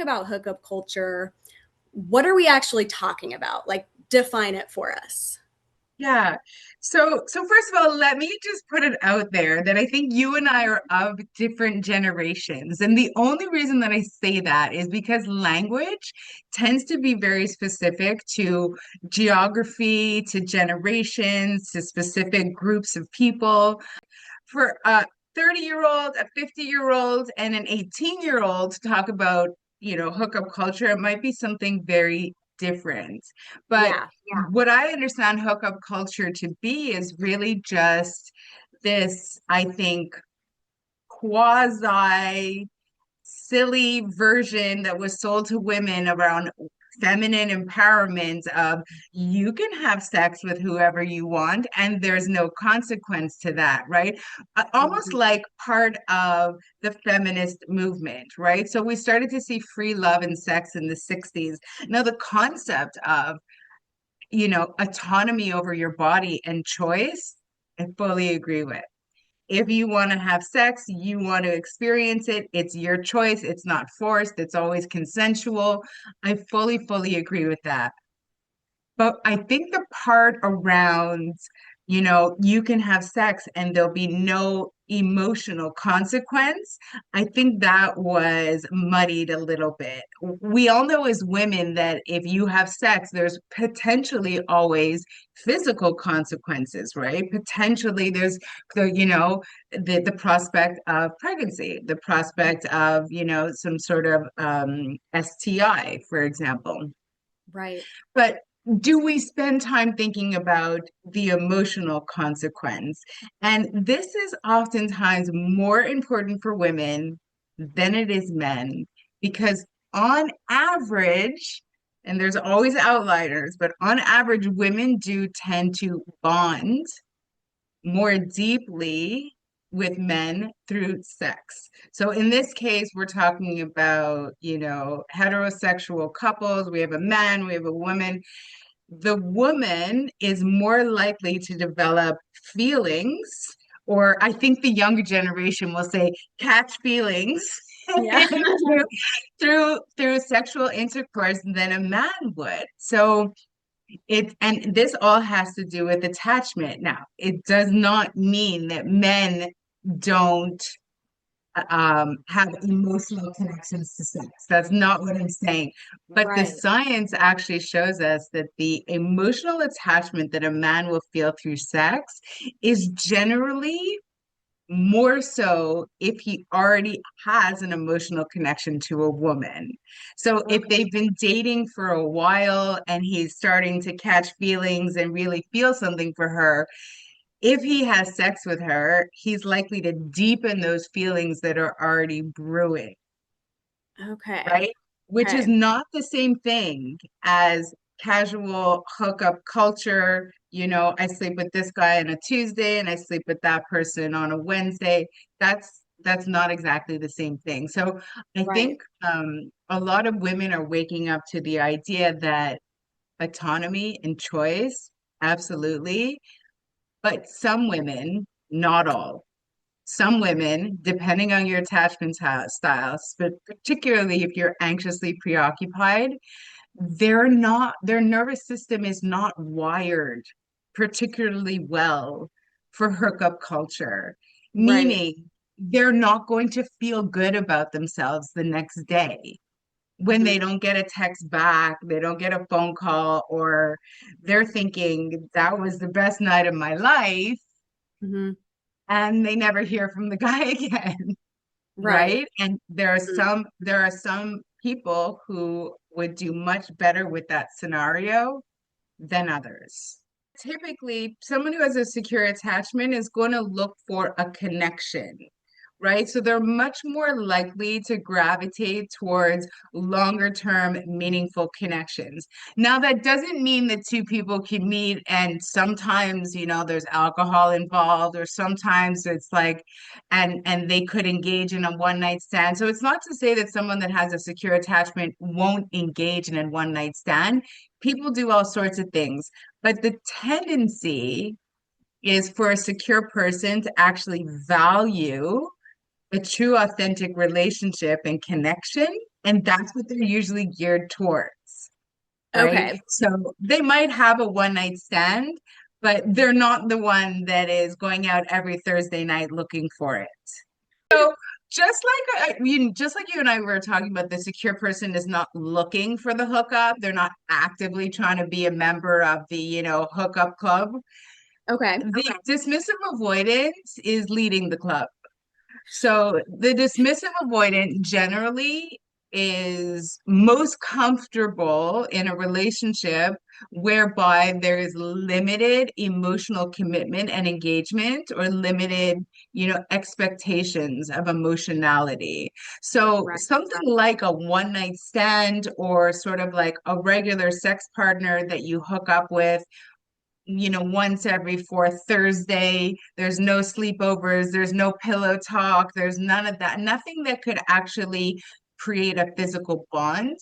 about hookup culture, what are we actually talking about? Like, define it for us. Yeah. So first of all, let me just put it out there that I think you and I are of different generations. And the only reason that I say that is because language tends to be very specific to geography, to generations, to specific groups of people. For a 30-year-old, a 50-year-old, and an 18-year-old to talk about, hookup culture, it might be something very different. But Yeah. what I understand hookup culture to be is really just this, I think, quasi silly version that was sold to women around feminine empowerment of you can have sex with whoever you want and there's no consequence to that, right? Almost Mhm. like part of the feminist movement, right? So we started to see free love and sex in the 60s. Now the concept of, autonomy over your body and choice, I fully agree with. If you want to have sex, you want to experience it, it's your choice. It's not forced. It's always consensual. I fully agree with that. But I think the part around, you can have sex and there'll be no emotional consequence, I think that was muddied a little bit. We all know as women that if you have sex, there's potentially always physical consequences, right? Potentially there's the prospect of pregnancy, the prospect of, some sort of STI, for example. Right. But do we spend time thinking about the emotional consequence? And this is oftentimes more important for women than it is men, because on average, and there's always outliers, but on average, women do tend to bond more deeply with men through sex. So in this case, we're talking about, heterosexual couples. We have a man, we have a woman. The woman is more likely to develop feelings, or I think the younger generation will say catch feelings Yeah. through sexual intercourse than a man would. So and this all has to do with attachment. Now, it does not mean that men don't have emotional connections to sex. That's not what I'm saying. But the Right. science actually shows us that the emotional attachment that a man will feel through sex is generally more so if he already has an emotional connection to a woman. So if Okay. they've been dating for a while and he's starting to catch feelings and really feel something for her, if he has sex with her, he's likely to deepen those feelings that are already brewing, Okay. right? Which is Okay. not the same thing as casual hookup culture. I sleep with this guy on a Tuesday and I sleep with that person on a Wednesday. That's not exactly the same thing. So I Right. think a lot of women are waking up to the idea that autonomy and choice, absolutely, but some women, not all, some women, depending on your attachment styles, but particularly if you're anxiously preoccupied, their nervous system is not wired particularly well for hookup culture, Right. meaning they're not going to feel good about themselves the next day when Mhm. they don't get a text back, they don't get a phone call, or they're thinking that was the best night of my life, Mhm. and they never hear from the guy again, Right. right? And there are some people who would do much better with that scenario than others. Typically, someone who has a secure attachment is going to look for a connection, right? So they're much more likely to gravitate towards longer term, meaningful connections. Now, that doesn't mean that two people can meet and sometimes, there's alcohol involved, or sometimes it's like, and they could engage in a one night stand. So it's not to say that someone that has a secure attachment won't engage in a one night stand. People do all sorts of things, but the tendency is for a secure person to actually value a true authentic relationship and connection And that's what they're usually geared towards, right? Okay. So they might have a one night stand, but they're not the one that is going out every Thursday night looking for it. So just like you and I were talking about, the secure person is not looking for the hookup. They're not actively trying to be a member of the, hookup club. Okay. The dismissive avoidant is leading the club. So the dismissive avoidant generally is most comfortable in a relationship whereby there is limited emotional commitment and engagement, or limited, expectations of emotionality. So Right. something like a one night stand, or sort of like a regular sex partner that you hook up with, once every fourth Thursday. There's no sleepovers, there's no pillow talk, there's none of that, nothing that could actually create a physical bond.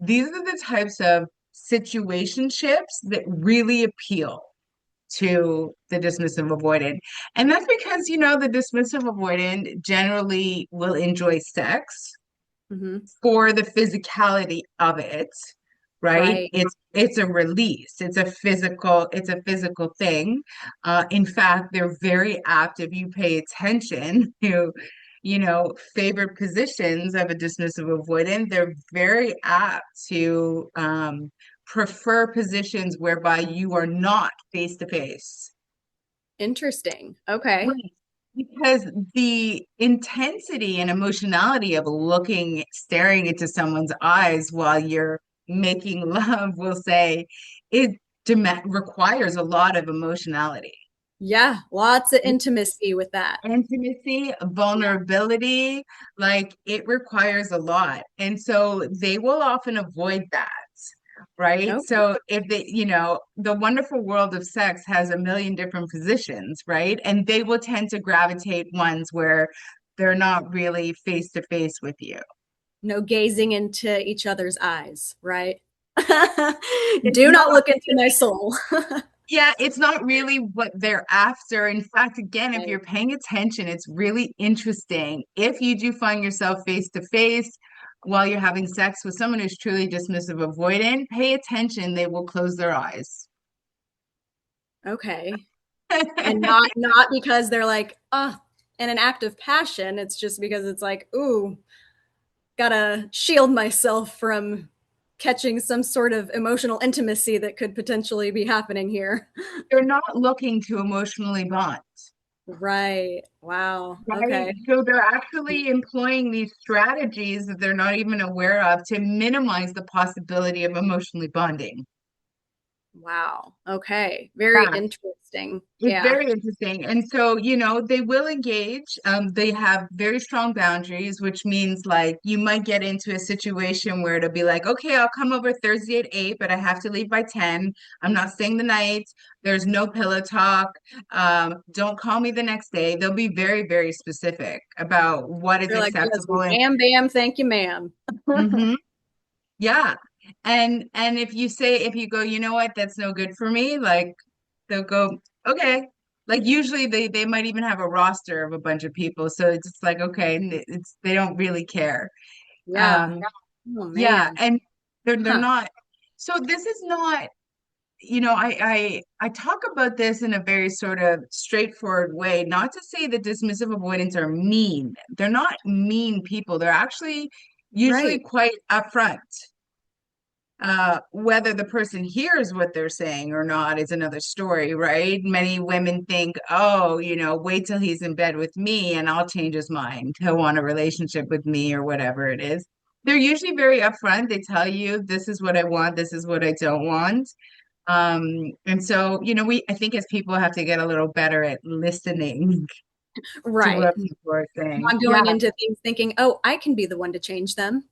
These are the types of situationships that really appeal to the dismissive avoidant. And that's because, the dismissive avoidant generally will enjoy sex Hmm. for the physicality of it, right? Right. It's a release. It's a physical thing. In fact, they're very apt, if you pay attention to, favorite positions of a dismissive avoidant. They're very apt to prefer positions whereby you are not face to face. Interesting. Okay. Right. Because the intensity and emotionality of staring into someone's eyes while you're making love, we'll say, it requires a lot of emotionality. Yeah, lots of intimacy with that. Intimacy, Yeah. vulnerability, like it requires a lot. And so they will often avoid that. Right. Okay. So if they, the wonderful world of sex has a million different positions, right? And they will tend to gravitate ones where they're not really face to face with you. No gazing into each other's eyes, right? It's Do not not look into my soul. Yeah, it's not really what they're after. In fact, again, if Right. you're paying attention, it's really interesting. If you do find yourself face to face while you're having sex with someone who's truly dismissive avoidant, pay attention. They will close their eyes. Okay. And not because they're like, oh, in an act of passion. It's just because it's like, ooh, gotta shield myself from catching some sort of emotional intimacy that could potentially be happening here. They're not looking to emotionally bond, Right. Wow. right? Okay. So they're actually employing these strategies that they're not even aware of to minimize the possibility of emotionally bonding. Wow. Okay. Very interesting. It's Yeah. very interesting. And so, they will engage. They have very strong boundaries, which means like you might get into a situation where it'll be like, okay, I'll come over Thursday at 8, but I have to leave by 10. I'm not staying the night. There's no pillow talk. Don't call me the next day. They'll be very, very specific about what is They're like, just acceptable. And wham bam, thank you, ma'am. mhm, yeah. And if you go, you know what, that's no good for me, like they'll go, okay. Like usually they might even have a roster of a bunch of people. So it's just like, okay, and they don't really care. Yeah. Um, Oh yeah, man. and they're Huh. not, so this is not, I talk about this in a very sort of straightforward way, not to say that dismissive avoidants are mean. They're not mean people. They're actually usually Right. quite upfront. Whether the person hears what they're saying or not is another story, right? Many women think, oh, wait till he's in bed with me and I'll change his mind. He'll want a relationship with me or whatever it is. They're usually very upfront. They tell you, this is what I want, this is what I don't want. And so, I think as people have to get a little better at listening to Right. what people are saying. Not going Yeah, into things thinking, oh, I can be the one to change them,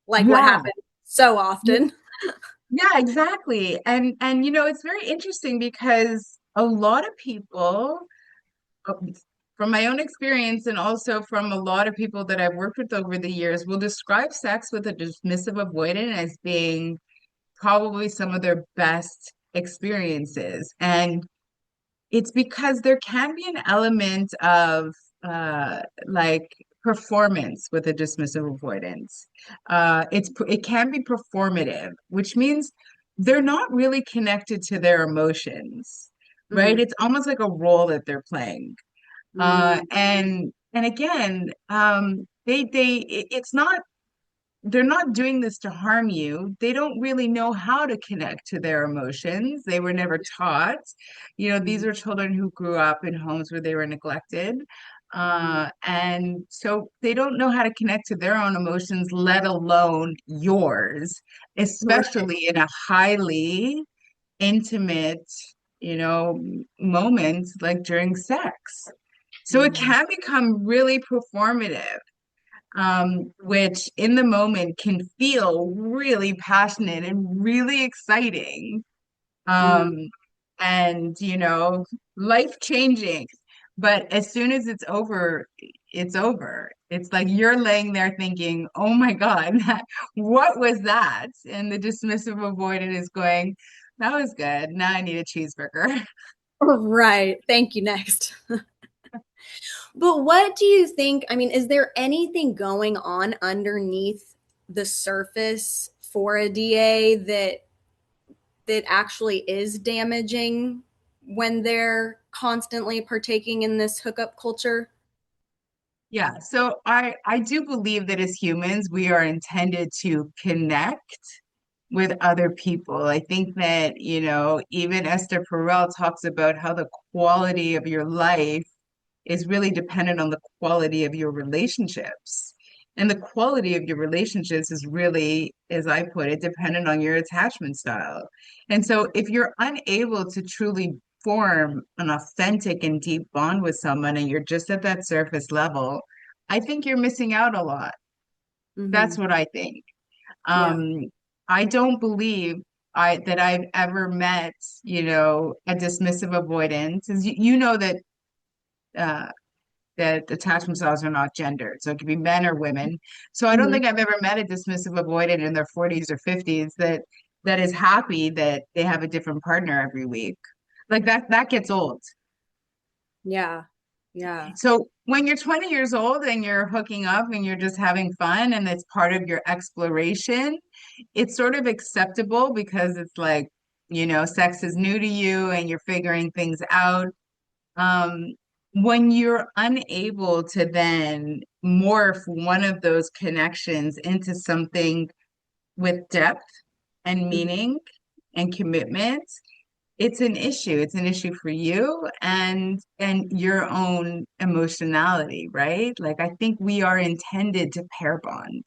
like what yeah. happens so often. Yeah, exactly. And it's very interesting because a lot of people, uh, from my own experience and also from a lot of people that I've worked with over the years, will describe sex with a dismissive avoidant as being probably some of their best experiences. And it's because there can be an element of like performance with a dismissive avoidance. It can be performative, which means they're not really connected to their emotions, right? Mm-hmm. It's almost like a role that they're playing. And again, it's not, they're not doing this to harm you. They don't really know how to connect to their emotions. They were never taught. You know, these Mm-hmm. are children who grew up in homes where they were neglected. And so they don't know how to connect to their own emotions, let alone yours, Right. especially in a highly intimate, moment like during sex. So it Mm-hmm. can become really performative, which in the moment can feel really passionate and really exciting, Mm-hmm. um, and life changing. But as soon as it's over, it's over. It's like you're laying there thinking, "Oh my God, what was that?" And the dismissive avoidant is going, "That was good. Now I need a cheeseburger." Right. Thank you. Next. But what do you think? I mean, is there anything going on underneath the surface for a DA that actually is damaging when they're constantly partaking in this hookup culture? Yeah, so I do believe that as humans, we are intended to connect with other people. I think that, even Esther Perel talks about how the quality of your life is really dependent on the quality of your relationships. And the quality of your relationships is really, as I put it, dependent on your attachment style. And so if you're unable to truly form an authentic and deep bond with someone and you're just at that surface level, I think you're missing out a lot. That's Mm-hmm. what I think. Yeah. Um, I don't believe that I've ever met, a dismissive avoidance. As you know uh, that attachment styles are not gendered, so it could be men or women. So I don't Mm-hmm. think I've ever met a dismissive avoidant in their 40s or 50s that is happy that they have a different partner every week. Like that gets old. Yeah. Yeah. So when you're 20 years old and you're hooking up and you're just having fun and it's part of your exploration, it's sort of acceptable because it's like, sex is new to you and you're figuring things out. Um, when you're unable to then morph one of those connections into something with depth and Mm-hmm. meaning and commitment, it's an issue. It's an issue for you and your own emotionality, right? Like I think we are intended to pair bond.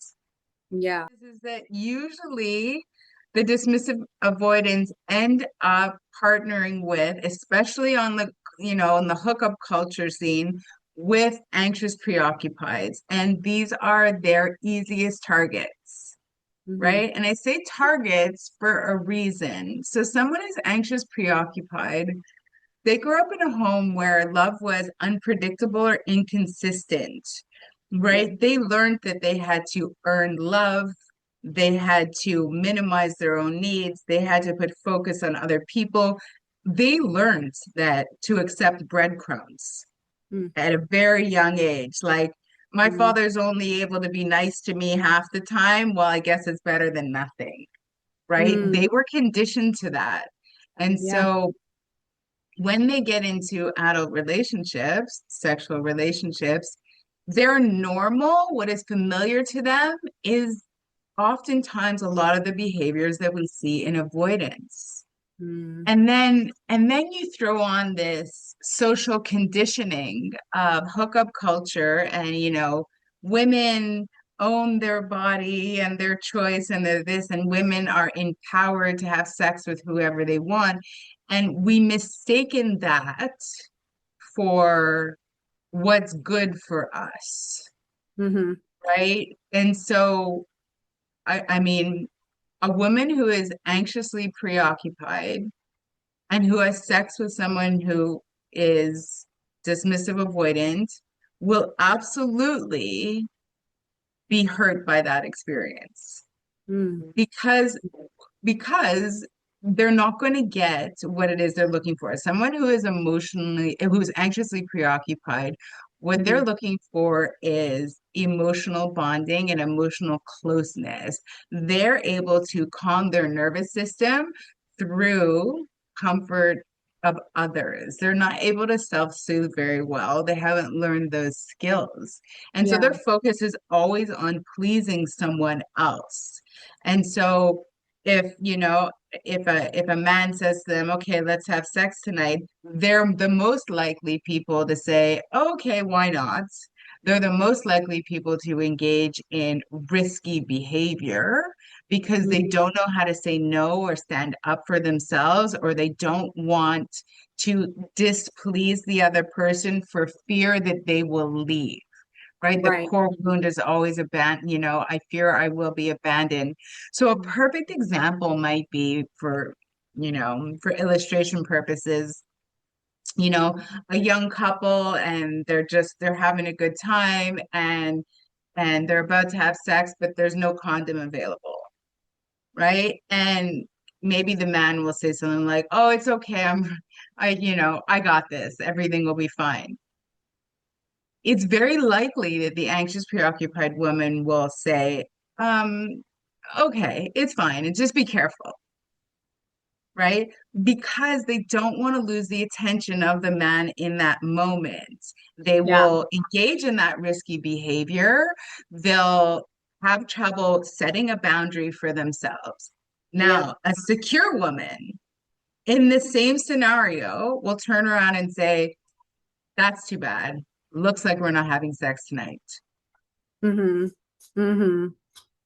Yeah. Is that usually the dismissive avoidance end up partnering with, especially on the, in the hookup culture scene, with anxious preoccupieds. And these are their easiest targets, Mm-hmm. right? And I say targets for a reason. So someone who's anxious preoccupied, they grew up in a home where love was unpredictable or inconsistent, Yeah. right? They learned that they had to earn love, they had to minimize their own needs, they had to put focus on other people. They learned that to accept breadcrumbs at a very young age. Like, my Mm-hmm. father's only able to be nice to me half the time. Well, I guess it's better than nothing, right? Mm. They were conditioned to that. And Yeah. so when they get into adult relationships, sexual relationships, their normal, what is familiar to them, is oftentimes a lot of the behaviors that we see in avoidance. Mm. And then you throw on this social conditioning of hookup culture and women own their body and their choice and they're this and women are empowered to have sex with whoever they want, and we mistaken that for what's good for us, Mm-hmm. right? And so I mean, a woman who is anxiously preoccupied and who has sex with someone who is dismissive avoidant will absolutely be hurt by that experience Mm. because they're not going to get what it is they're looking for. Someone who is anxiously preoccupied What they're Mhm. looking for is emotional bonding and emotional closeness. They're able to calm their nervous system through comfort of others. They're not able to self-soothe very well. They haven't learned those skills. And so Yeah. their focus is always on pleasing someone else. And so if a man says to them, okay, let's have sex tonight, they're the most likely people to say, okay, why not? They're the most likely people to engage in risky behavior because they Mhm. don't know how to say no or stand up for themselves, or they don't want to displease the other person for fear that they will leave. Right? The Right. core wound is always abandoned, I fear I will be abandoned. So a Mhm. perfect example might be for illustration purposes, you know, a young couple and they're having a good time and they're about to have sex, but there's no condom available, right? And maybe the man will say something like, "Oh, it's okay. I got this. Everything will be fine." It's very likely that the anxious, preoccupied woman will say, um, okay, it's fine, and just be careful, right? Because they don't want to lose the attention of the man in that moment. They Yeah. will engage in that risky behavior. They'll have trouble setting a boundary for themselves. Yep. Now, a secure woman in the same scenario will turn around and say, that's too bad. Looks like we're not having sex tonight. Mhm. Mhm.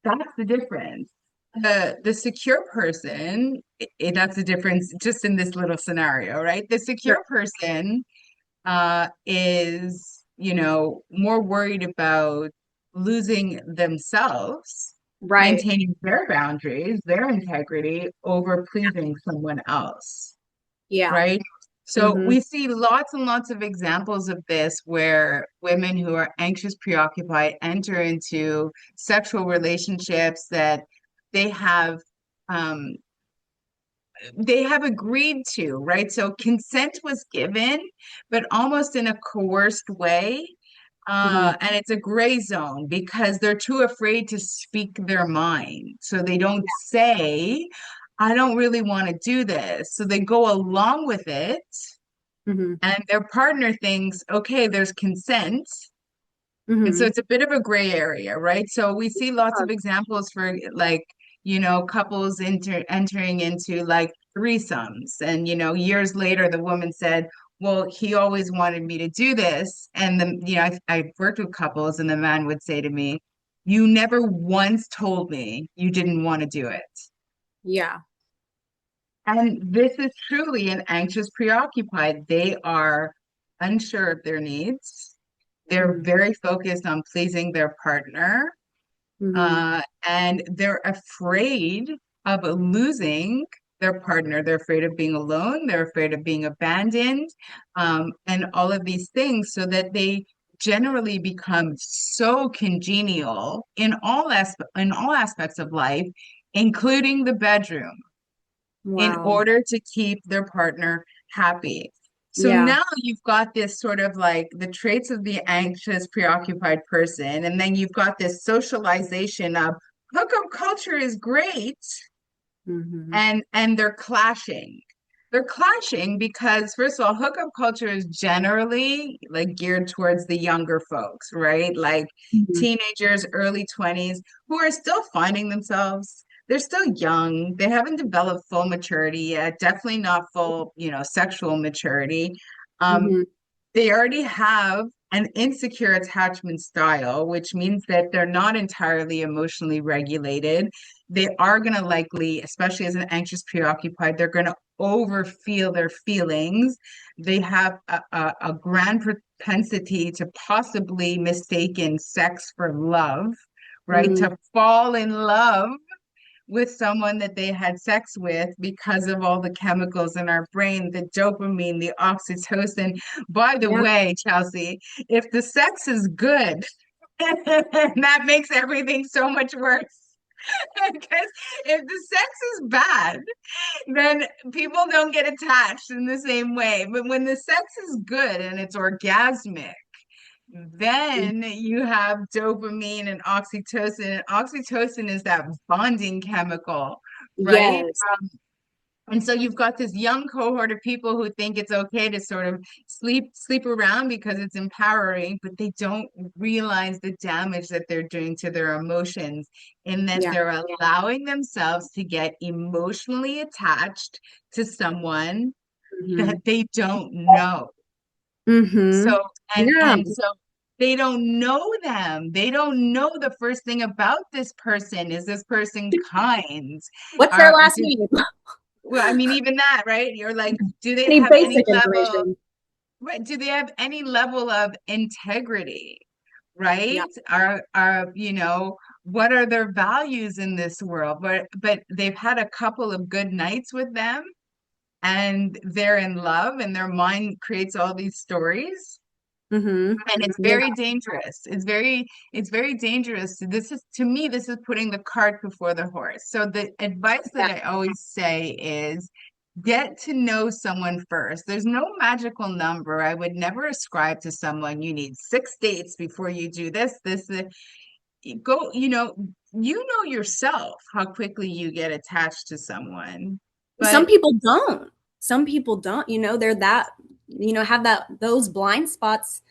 That's the difference. The secure person, that's the difference just in this little scenario, right? The Sure. secure person is, more worried about losing themselves, Right. maintaining their boundaries, their integrity over pleasing someone else, Yeah. right? So Mhm. we see lots and lots of examples of this where women who are anxious, preoccupied enter into sexual relationships that they have um, they have agreed to, right? So consent was given, but almost in a coerced way. Mhm. And it's a gray zone because they're too afraid to speak their mind. So they don't say, I don't really want to do this. So they go along with it, Mhm. and their partner thinks, okay, there's consent. And so Mhm. it's a bit of a gray area, right? So we see lots of examples for like, couples entering into like threesomes. And, years later, the woman said, well, he always wanted me to do this. And I've worked with couples, and the man would say to me, you never once told me you didn't want to do it. Yeah. And this is truly an anxious, preoccupied. They are unsure of their needs. They're Mhm. very focused on pleasing their partner, Mhm. and they're afraid of losing their partner. They're afraid of being alone. They're afraid of being abandoned, and all of these things, so that they generally become so congenial in all aspects of life, including the bedroom, in Wow. order to keep their partner happy. So Yeah. now you've got this sort of like the traits of the anxious, preoccupied person, and then you've got this socialization of hookup culture is great, Mhm. and they're clashing. They're clashing because, first of all, hookup culture is generally like geared towards the younger folks, right? Like Mhm. teenagers, early 20s, who are still finding themselves. They're still young. They haven't developed full maturity yet, definitely not full, sexual maturity. Um, Mhm. they already have an insecure attachment style, which means that they're not entirely emotionally regulated. They are going to likely, especially as an anxious preoccupied, they're going to overfeel their feelings. They have a grand propensity to possibly mistaken sex for love, right? Mhm. To fall in love with someone that they had sex with because of all the chemicals in our brain, the dopamine, the oxytocin. By the Yeah. way, Chelsea, if the sex is good, that makes everything so much worse. Because if the sex is bad, then people don't get attached in the same way. But when the sex is good and it's orgasmic, Then you have dopamine and oxytocin. And oxytocin is that bonding chemical, right? Yes. And so you've got this young cohort of people who think it's okay to sort of sleep around because it's empowering, but they don't realize the damage that they're doing to their emotions, in that Yeah. they're allowing themselves to get emotionally attached to someone Hmm. that they don't know. Hmm. So Yeah. and so they don't know them. They don't know the first thing about this person. Is this person kind? What's their Are last do, name? well, I mean, even that, right? You're like, do they Any have any basic level, information. right? Do they have any level of integrity, Yeah. right? What are their values in this world? But they've had a couple of good nights with them and they're in love and their mind creates all these stories. Hmm. And it's Yeah. very dangerous. It's very dangerous. This is, to me, this is putting the cart before the horse. So the advice that Yeah. I always say is get to know someone first. There's no magical number. I would never ascribe to someone you need 6 dates before you do this. Go, you know yourself how quickly you get attached to someone. Some But people don't. Some people don't, they're that, have those blind spots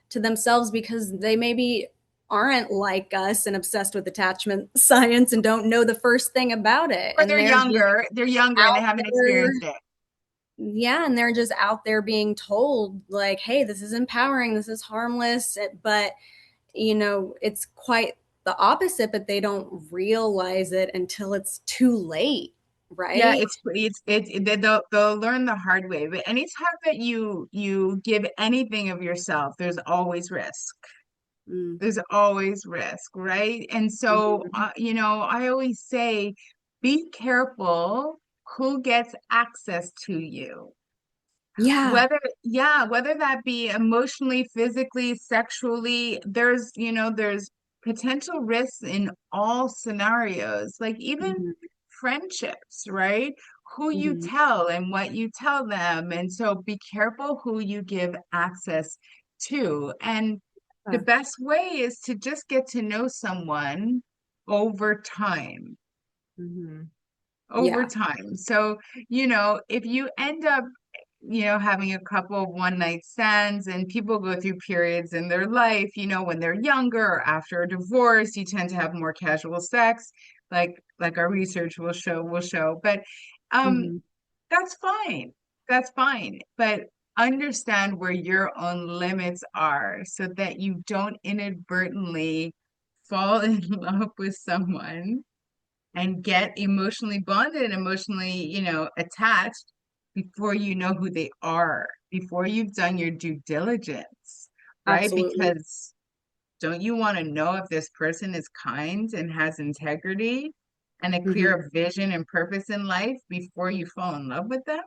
to themselves because they maybe aren't like us and obsessed with attachment science and don't know the first thing about it. or And they're they're just younger, and they out haven't there. experienced it. Yeah. And they're just out there being told, like, hey, this is empowering, this is harmless. But, it's quite the opposite, but they don't realize it until it's too late. Yeah, Right. they'll learn the hard way. But anytime that you give anything of yourself, there's always risk. Mm. There's always risk, right? And so, Mhm. I always say, be careful who gets access to you. Yeah. Whether that be emotionally, physically, sexually, there's potential risks in all scenarios, like even Mhm. friendships, right? Who you Mhm. tell and what you tell them. And so be careful who you give access to. And the Uh, best way is to just get to know someone over time. mhm. Over Yeah. time. So, if you end up having a couple of one night stands, and people go through periods in their life, when they're younger or after a divorce, you tend to have more casual sex, like our research will show. But um Mhm. that's fine. That's fine. But understand where your own limits are so that you don't inadvertently fall in love with someone and get emotionally bonded, emotionally, attached before you know who they are, before you've done your due diligence, right? Absolutely. Because don't you want to know if this person is kind and has integrity and a Mhm. clear vision and purpose in life before you fall in love with them?